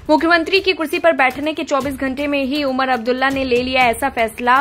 मुख्यमंत्री की कुर्सी पर बैठने के 24 घंटे में ही उमर अब्दुल्ला ने ले लिया ऐसा फैसला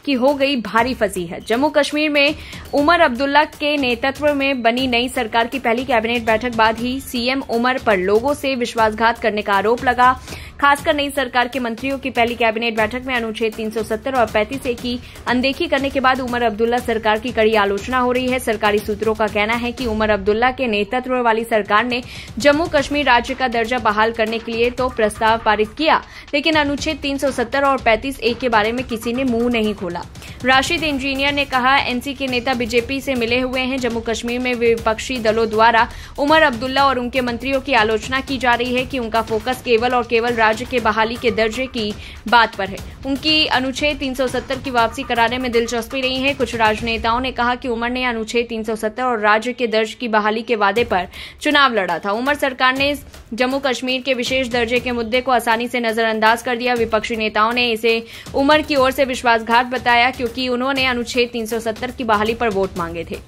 कि हो गई भारी फजीहत। जम्मू कश्मीर में उमर अब्दुल्ला के नेतृत्व में बनी नई सरकार की पहली कैबिनेट बैठक बाद ही सीएम उमर पर लोगों से विश्वासघात करने का आरोप लगा। खासकर नई सरकार के मंत्रियों की पहली कैबिनेट बैठक में अनुच्छेद 370 और 35A की अनदेखी करने के बाद उमर अब्दुल्ला सरकार की कड़ी आलोचना हो रही है। सरकारी सूत्रों का कहना है कि उमर अब्दुल्ला के नेतृत्व वाली सरकार ने जम्मू कश्मीर राज्य का दर्जा बहाल करने के लिए तो प्रस्ताव पारित किया, लेकिन अनुच्छेद 370 और 35A के बारे में किसी ने मुंह नहीं खोला। राशिद इंजीनियर ने कहा, एनसी के नेता बीजेपी से मिले हुए हैं। जम्मू कश्मीर में विपक्षी दलों द्वारा उमर अब्दुल्ला और उनके मंत्रियों की आलोचना की जा रही है कि उनका फोकस केवल और केवल राज्य के बहाली के दर्जे की बात पर है। उनकी अनुच्छेद 370 की वापसी कराने में दिलचस्पी नहीं है। कुछ राजनेताओं ने कहा कि उमर ने अनुच्छेद 370 और राज्य के दर्ज की बहाली के वादे पर चुनाव लड़ा था। उमर सरकार ने जम्मू कश्मीर के विशेष दर्जे के मुद्दे को आसानी से नजरअंदाज कर दिया। विपक्षी नेताओं ने इसे उमर की ओर से विश्वासघात बताया क्योंकि उन्होंने अनुच्छेद 370 की बहाली पर वोट मांगे थे।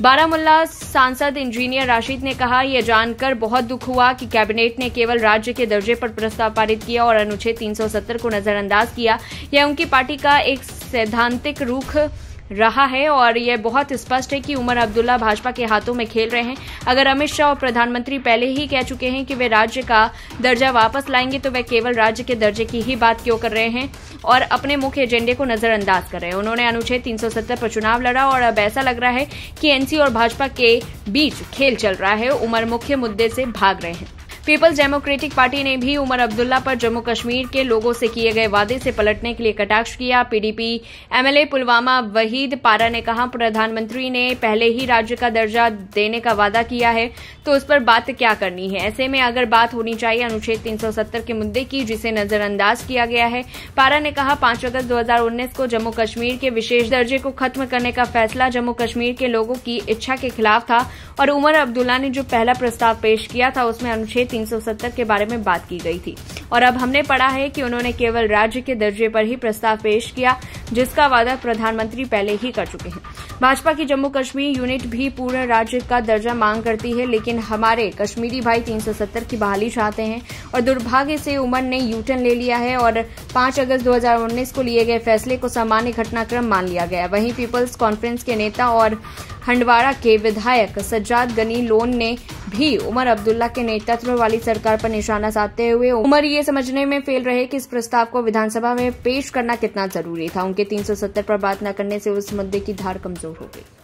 बारामुल्ला सांसद इंजीनियर राशिद ने कहा, यह जानकर बहुत दुख हुआ कि कैबिनेट ने केवल राज्य के दर्जे पर प्रस्ताव पारित किया और अनुच्छेद 370 को नजरअंदाज किया। यह उनकी पार्टी का एक सैद्धांतिक रुख रहा है और यह बहुत स्पष्ट है कि उमर अब्दुल्ला भाजपा के हाथों में खेल रहे हैं। अगर अमित शाह और प्रधानमंत्री पहले ही कह चुके हैं कि वे राज्य का दर्जा वापस लाएंगे तो वे केवल राज्य के दर्जे की ही बात क्यों कर रहे हैं और अपने मुख्य एजेंडे को नजरअंदाज कर रहे हैं। उन्होंने अनुच्छेद 370 पर चुनाव लड़ा और अब ऐसा लग रहा है कि एनसी और भाजपा के बीच खेल चल रहा है। उमर मुख्य मुद्दे से भाग रहे हैं। पीपल्स डेमोक्रेटिक पार्टी ने भी उमर अब्दुल्ला पर जम्मू कश्मीर के लोगों से किए गए वादे से पलटने के लिए कटाक्ष किया। पीडीपी एमएलए पुलवामा वहीद पारा ने कहा, प्रधानमंत्री ने पहले ही राज्य का दर्जा देने का वादा किया है तो उस पर बात क्या करनी है। ऐसे में अगर बात होनी चाहिए अनुच्छेद 370 के मुद्दे की जिसे नजरअंदाज किया गया है। पारा ने कहा, 5 अगस्त 2019 को जम्मू कश्मीर के विशेष दर्जे को खत्म करने का फैसला जम्मू कश्मीर के लोगों की इच्छा के खिलाफ था और उमर अब्दुल्ला ने जो पहला प्रस्ताव पेश किया था उसमें अनुच्छेद 370 के बारे में बात की गई थी और अब हमने पढ़ा है कि उन्होंने केवल राज्य के दर्जे पर ही प्रस्ताव पेश किया जिसका वादा प्रधानमंत्री पहले ही कर चुके हैं। भाजपा की जम्मू कश्मीर यूनिट भी पूरे राज्य का दर्जा मांग करती है, लेकिन हमारे कश्मीरी भाई 370 की बहाली चाहते हैं और दुर्भाग्य से उमर ने यूटर्न ले लिया है और 5 अगस्त 2019 को लिए गए फैसले को सामान्य घटनाक्रम मान लिया गया। वहीं पीपल्स कॉन्फ्रेंस के नेता और हंडवाड़ा के विधायक सज्जाद गनी लोन ने भी उमर अब्दुल्ला के नेतृत्व वाली सरकार पर निशाना साधते हुए उमर ये समझने में फेल रहे कि इस प्रस्ताव को विधानसभा में पेश करना कितना जरूरी था। उनके 370 पर बात न करने से उस मुद्दे की धार कमजोर हो गई।